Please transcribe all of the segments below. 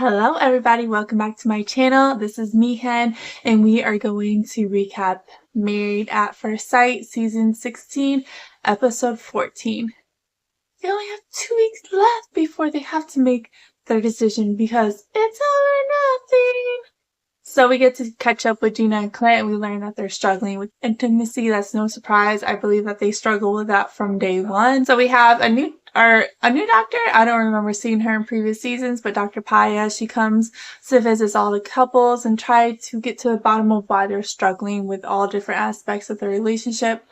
Hello everybody, welcome back to my channel. This is Meehan and we are going to recap Married at First Sight season 16 episode 14. They only have 2 weeks left before they have to make their decision because it's all or nothing. So we get to catch up with Gina and Clint and we learn that they're struggling with intimacy. That's no surprise. I believe that they struggle with that from day one. So we have a new doctor. I don't remember seeing her in previous seasons, but Dr. Paya, she comes to visit all the couples and try to get to the bottom of why they're struggling with all different aspects of their relationship.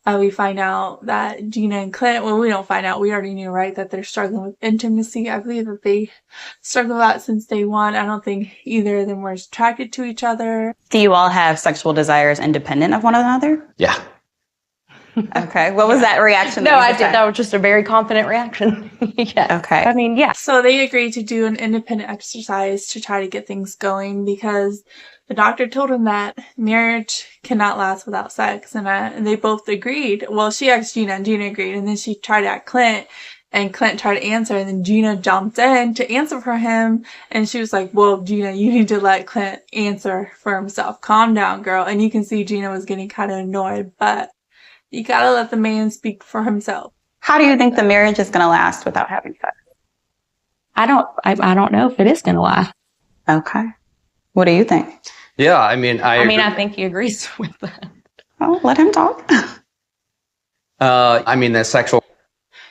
We find out that Gina and Clint, well, we don't find out, we already knew, right, that they're struggling with intimacy. I believe that they struggle with that since day one. I don't think either of them were attracted to each other. Do you all have sexual desires independent of one another? Yeah. Okay. What was that reaction? No, I did. That was just a very confident reaction. Yeah. Okay. I mean, yeah. So they agreed to do an independent exercise to try to get things going because the doctor told them that marriage cannot last without sex. And they both agreed. Well, she asked Gina and Gina agreed. And then she tried to ask Clint and Clint tried to answer. And then Gina jumped in to answer for him. And she was like, well, Gina, you need to let Clint answer for himself. Calm down, girl. And you can see Gina was getting kind of annoyed, but you gotta let the man speak for himself. How do you think the marriage is going to last without having sex? I don't know if it is going to last. Okay. What do you think? Yeah, I mean, I think he agrees with that. Oh, let him talk. the sexual.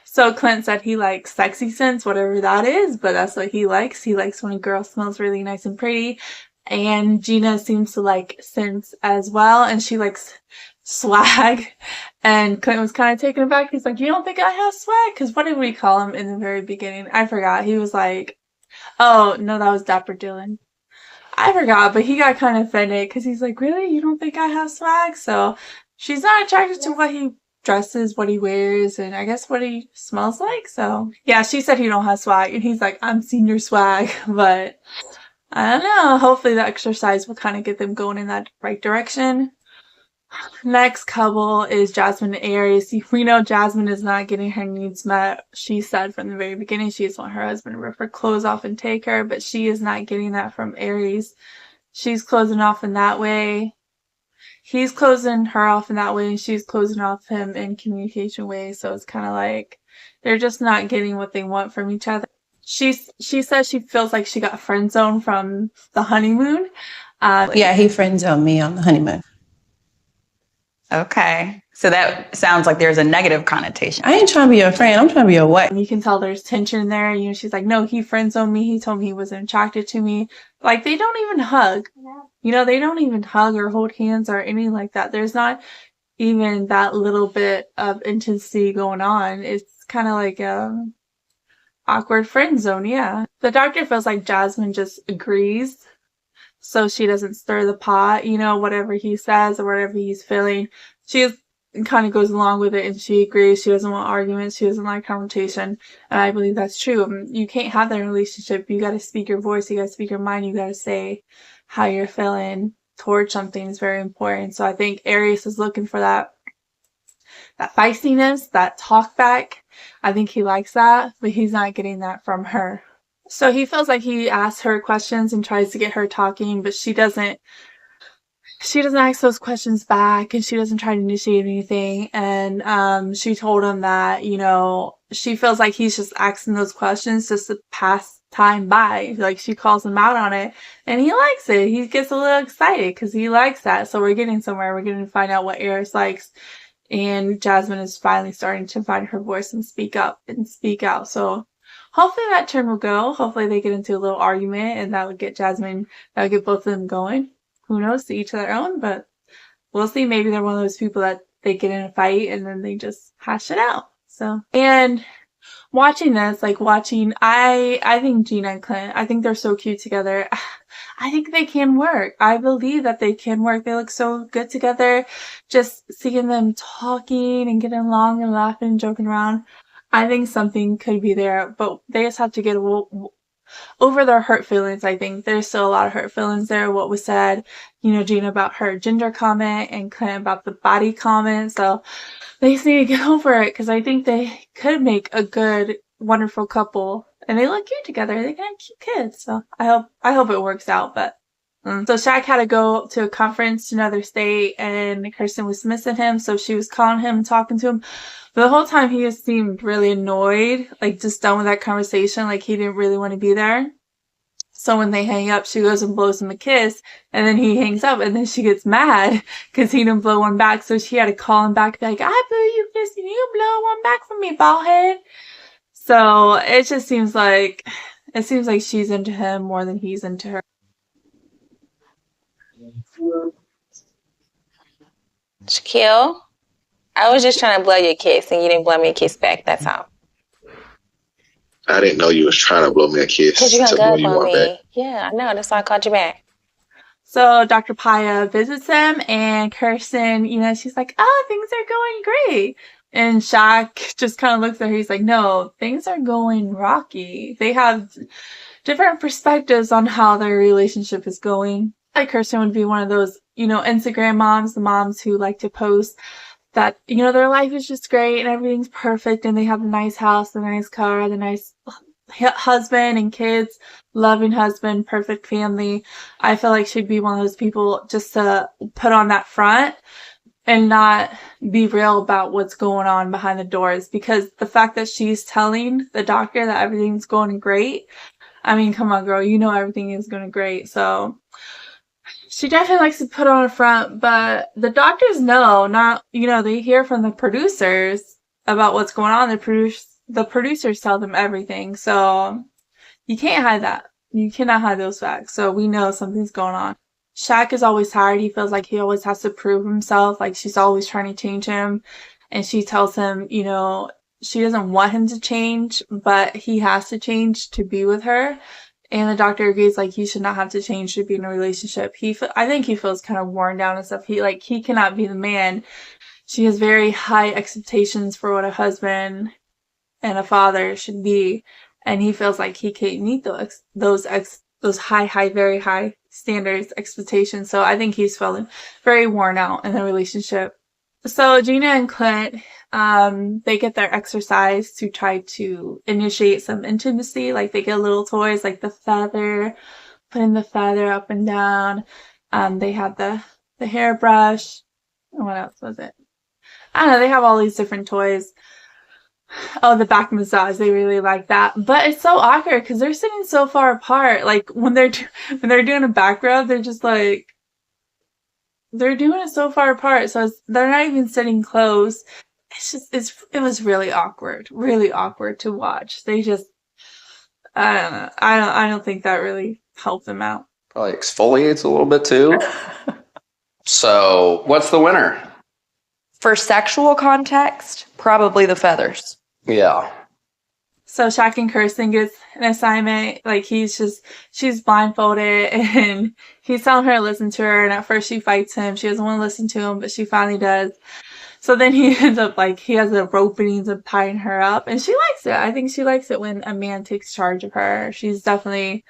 So Clint said he likes sexy scents, whatever that is, but that's what he likes. He likes when a girl smells really nice and pretty. And Gina seems to like scents as well, and she likes swag. And Clint was kind of taken aback. He's like, you don't think I have swag? Because what did we call him in the very beginning? I forgot. He was like, oh, no, that was Dapper Dylan. I forgot, but he got kind of offended because he's like, really? You don't think I have swag? So she's not attracted to what he dresses, what he wears, and I guess what he smells like. So yeah, she said he don't have swag. And he's like, I'm senior swag. But I don't know. Hopefully the exercise will kind of get them going in that right direction. Next couple is Jasmine and Aries. We know Jasmine is not getting her needs met. She said from the very beginning she just wants her husband to rip her clothes off and take her, but she is not getting that from Aries. She's closing off in that way. He's closing her off in that way, and she's closing off him in communication ways. So it's kind of like they're just not getting what they want from each other. She says she feels like she got friend zoned from the honeymoon. Yeah, he friend zoned me on the honeymoon. Okay. So that sounds like there's a negative connotation. I ain't trying to be your friend. I'm trying to be your wife. You can tell there's tension there. You know, she's like, no, he friend zoned me. He told me he wasn't attracted to me. Like, they don't even hug. You know, they don't even hug or hold hands or anything like that. There's not even that little bit of intimacy going on. It's kind of like awkward friend zone, yeah. The doctor feels like Jasmine just agrees, so she doesn't stir the pot, you know, whatever he says or whatever he's feeling. She kind of goes along with it and she agrees. She doesn't want arguments. She doesn't like confrontation. And I believe that's true. You can't have that relationship. You got to speak your voice. You got to speak your mind. You got to say how you're feeling towards something is very important. So I think Aries is looking for that feistiness, that talk back. I think he likes that, but he's not getting that from her. So he feels like he asks her questions and tries to get her talking, but she doesn't ask those questions back, and she doesn't try to initiate anything. And she told him that, you know, she feels like he's just asking those questions just to pass time by. Like, she calls him out on it, and he likes it. He gets a little excited because he likes that. So we're getting somewhere. We're getting to find out what Aries likes. And Jasmine is finally starting to find her voice and speak up and speak out. So hopefully that turn will go. Hopefully they get into a little argument, and that would get both of them going. Who knows, to each their own, but we'll see. Maybe they're one of those people that they get in a fight and then they just hash it out. So, and watching this, I think Gina and Clint, I think they're so cute together. I think they can work. I believe that they can work. They look so good together. Just seeing them talking and getting along and laughing and joking around. I think something could be there, but they just have to get over their hurt feelings. I think there's still a lot of hurt feelings there. What was said, you know, Gina about her gender comment and Clint about the body comment. So they just need to get over it, because I think they could make a good wonderful couple, and they look cute together. They got cute kids, so I hope it works out. But so Shaq had to go to a conference to another state, and Kirsten was missing him, so she was calling him and talking to him. But the whole time he just seemed really annoyed, like just done with that conversation, like he didn't really want to be there. So when they hang up, she goes and blows him a kiss, and then he hangs up, and then she gets mad because he didn't blow one back. So she had to call him back, be like, I blew you a kiss, and you blow one back for me, ballhead. So it just seems like she's into him more than he's into her. Shaquille, I was just trying to blow you a kiss, and you didn't blow me a kiss back. That's all. I didn't know you was trying to blow me a kiss. Because you hung blow up you on one me. back. Yeah, I know. That's why I called you back. So Dr. Paya visits him, and Kirsten, she's like, oh, things are going great. And Shaq just kind of looks at her. He's like, no, things are going rocky. They have different perspectives on how their relationship is going. Like Kirsten would be one of those, Instagram moms, the moms who like to post that, their life is just great and everything's perfect and they have a nice house, the nice car, the nice husband and kids, loving husband, perfect family. I feel like she'd be one of those people just to put on that front and not be real about what's going on behind the doors, because the fact that she's telling the doctor that everything's going great, I mean, come on, girl, everything is going great. So she definitely likes to put on a front, but the doctors know, not, they hear from the producers about what's going on. The producers tell them everything. So you can't hide that. You cannot hide those facts. So we know something's going on. Shaq is always tired. He feels like he always has to prove himself. Like she's always trying to change him. And she tells him, she doesn't want him to change, but he has to change to be with her. And the doctor agrees, like, he should not have to change to be in a relationship. I think he feels kind of worn down and stuff. He cannot be the man. She has very high expectations for what a husband and a father should be. And he feels like he can't meet those high, very high standards, expectations. So I think he's feeling very worn out in the relationship. So Gina and Clint, they get their exercise to try to initiate some intimacy. Like they get little toys like the feather, putting the feather up and down. They have the hairbrush. What else was it? I don't know. They have all these different toys. Oh, the back massage. They really like that. But it's so awkward because they're sitting so far apart. Like when they're doing a back rub, they're just like, they're doing it so far apart. So they're not even sitting close. It was really awkward to watch. They just, I don't know. I don't think that really helped them out. Probably exfoliates a little bit too. So what's the winner? For sexual context, probably the feathers. Yeah. So Shaq and Kirsten gets an assignment. Like she's blindfolded and he's telling her to listen to her. And at first she fights him. She doesn't want to listen to him, but she finally does. So then he ends up he has a rope and he's tying her up. And she likes it. I think she likes it when a man takes charge of her. She's definitely.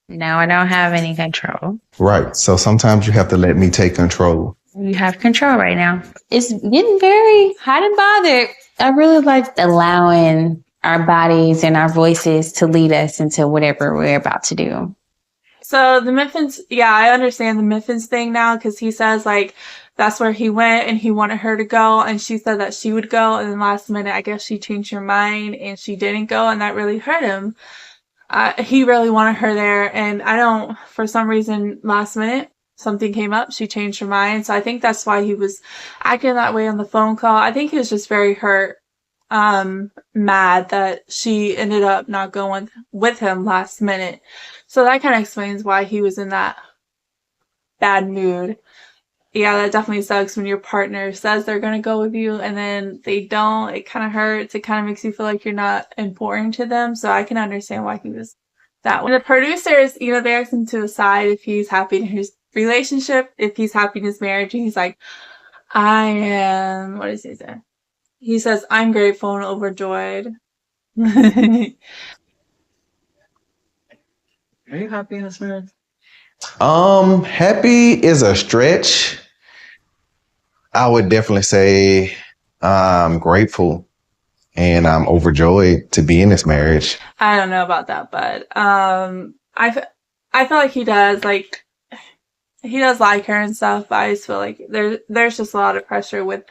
Now I don't have any control. Right. So sometimes you have to let me take control. You have control right now. It's getting very hot and bothered. I really like allowing our bodies and our voices to lead us into whatever we're about to do. So the Miffins, I understand the Miffins thing now because he says that's where he went and he wanted her to go and she said that she would go and then last minute I guess she changed her mind and she didn't go and that really hurt him. He really wanted her there and for some reason last minute something came up, she changed her mind. So I think that's why he was acting that way on the phone call. I think he was just very hurt. Mad that she ended up not going with him last minute. So that kind of explains why he was in that bad mood. Yeah, that definitely sucks when your partner says they're going to go with you and then they don't. It kind of hurts. It kind of makes you feel like you're not important to them. So I can understand why he was that way. The producers, they asked him to decide if he's happy in his relationship, if he's happy in his marriage. And he's like, I am, what does he say? He says, I'm grateful and overjoyed. Are you happy in this marriage? Happy is a stretch. I would definitely say I'm grateful. and I'm overjoyed to be in this marriage. I don't know about that, but I feel like he does like her and stuff, but I just feel like there's just a lot of pressure with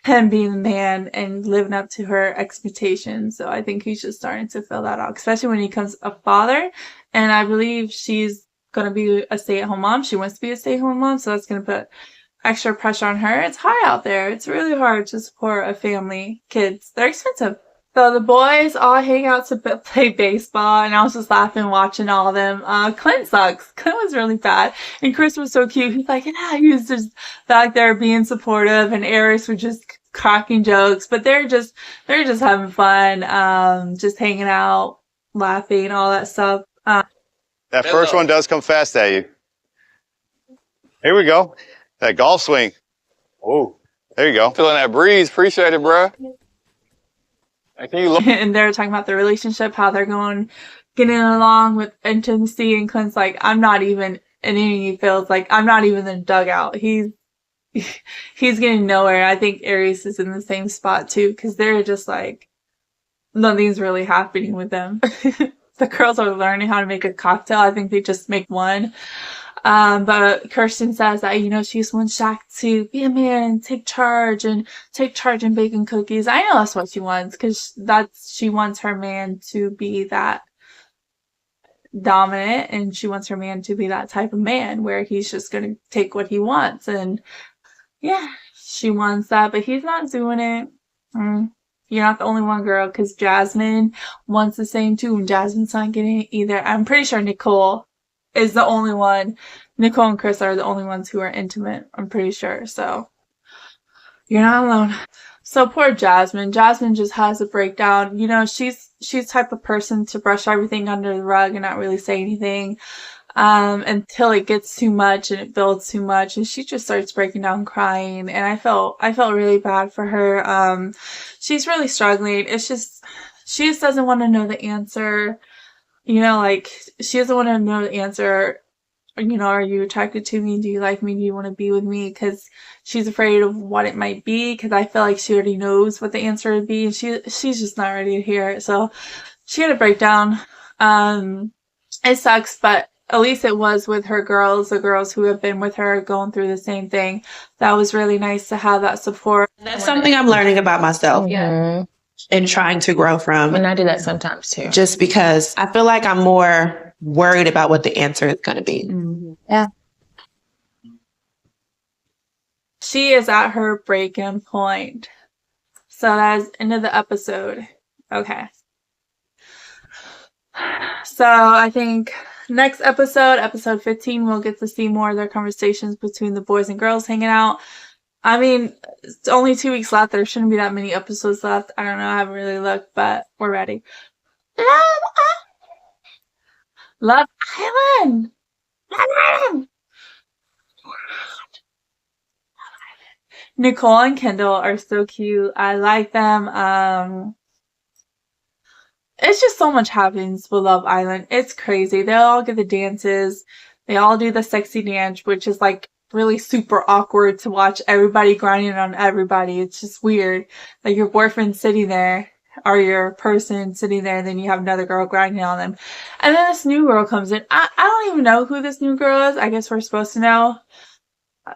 him being the man and living up to her expectations. So I think he's just starting to fill that out, especially when he becomes a father. And I believe she's going to be a stay-at-home mom. She wants to be a stay-at-home mom, so that's going to put extra pressure on her. It's hard out there. It's really hard to support a family. Kids, they're expensive. So the boys all hang out to play baseball, and I was just laughing watching all of them. Clint sucks. Clint was really bad. And Chris was so cute. He's like, yeah, he was just back there being supportive, and Aries was just cracking jokes. But they're just having fun, just hanging out, laughing, all that stuff. That first one does come fast at you. Here we go. That golf swing. Oh, there you go. Feeling that breeze. Appreciate it, bro. And they're talking about their relationship, how they're getting along with intimacy, and Clint's like, I'm not even in any fields, like I'm not even in the dugout. He's getting nowhere. I think Aries is in the same spot too, because they're just like, nothing's really happening with them. The girls are learning how to make a cocktail. I think they just make one. But Kirsten says that, she just wants Shaq to be a man, take charge and baking cookies. I know that's what she wants, because she wants her man to be that dominant, and she wants her man to be that type of man where he's just going to take what he wants. And yeah, she wants that, but he's not doing it. You're not the only one, girl, because Jasmine wants the same too, and Jasmine's not getting it either. I'm pretty sure Nicole is the only one. Nicole and Chris are the only ones who are intimate, I'm pretty sure. So you're not alone. So poor Jasmine. Jasmine just has a breakdown. She's the type of person to brush everything under the rug and not really say anything until it gets too much and it builds too much, and she just starts breaking down crying. And I felt really bad for her. She's really struggling. It's just, she just doesn't want to know the answer. She doesn't want to know the answer. Are you attracted to me? Do you like me? Do you want to be with me? Because she's afraid of what it might be, because I feel like she already knows what the answer would be, and she's just not ready to hear it. So she had a breakdown. It sucks, but at least it was with her girls, the girls who have been with her going through the same thing. That was really nice to have that support. That's something I'm learning about myself. Yeah. And trying to grow from. And I do that sometimes too. Just because I feel like I'm more worried about what the answer is going to be. Mm-hmm. Yeah. She is at her break-in point. So that's end of the episode. Okay. So I think next episode 15, we'll get to see more of their conversations between the boys and girls hanging out. I mean, it's only 2 weeks left. There shouldn't be that many episodes left. I don't know. I haven't really looked, but we're ready. Love Island. Nicole and Kendall are so cute. I like them. It's just so much happens with Love Island. It's crazy. They all get the dances. They all do the sexy dance, which is like really super awkward to watch everybody grinding on everybody. It's just weird. Like your boyfriend sitting there, or your person sitting there, and then you have another girl grinding on them. And then this new girl comes in. I don't even know who this new girl is. I guess we're supposed to know. I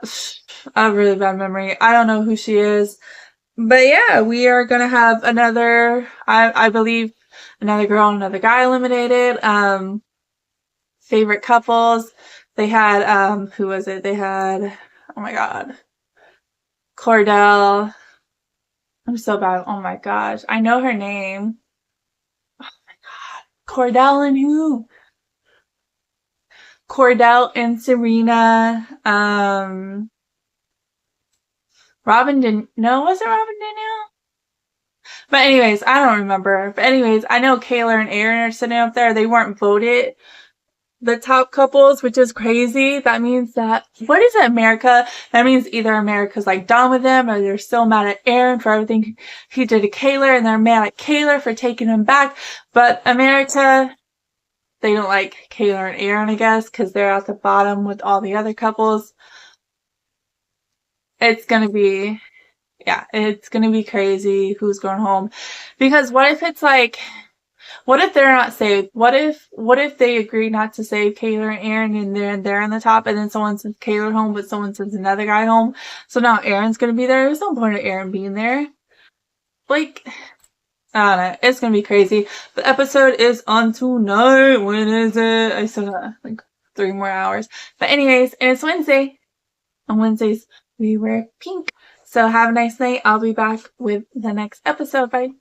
have a really bad memory. I don't know who she is. But yeah, we are going to have another, I believe, another girl and another guy eliminated. Favorite couples. They had, who was it? They had, oh my God, Cordell. I'm so bad. Oh my gosh. I know her name. Oh my God. Cordell and who? Cordell and Serena. Robin didn't, no, was it Robin Danielle? But anyways, I don't remember. But anyways, I know Kayla and Aaron are sitting up there. They weren't voted the top couples, which is crazy. That means that, what is it, America? That means either America's like done with them, or they're still mad at Aaron for everything he did to Kayla, and they're mad at Kayla for taking him back. But America, they don't like Kayla and Aaron, I guess, because they're at the bottom with all the other couples. It's gonna be yeah, it's gonna be crazy who's going home. Because what if it's like, what if they're not saved? What if they agree not to save Kayla and Aaron and they're on the top, and then someone sends Kayla home, but someone sends another guy home? So now Aaron's gonna be there. There's no point of Aaron being there. Like, I don't know. It's gonna be crazy. The episode is on tonight. When is it? I still got like 3 more hours. But anyways, and it's Wednesday. On Wednesdays, we wear pink. So have a nice night. I'll be back with the next episode. Bye.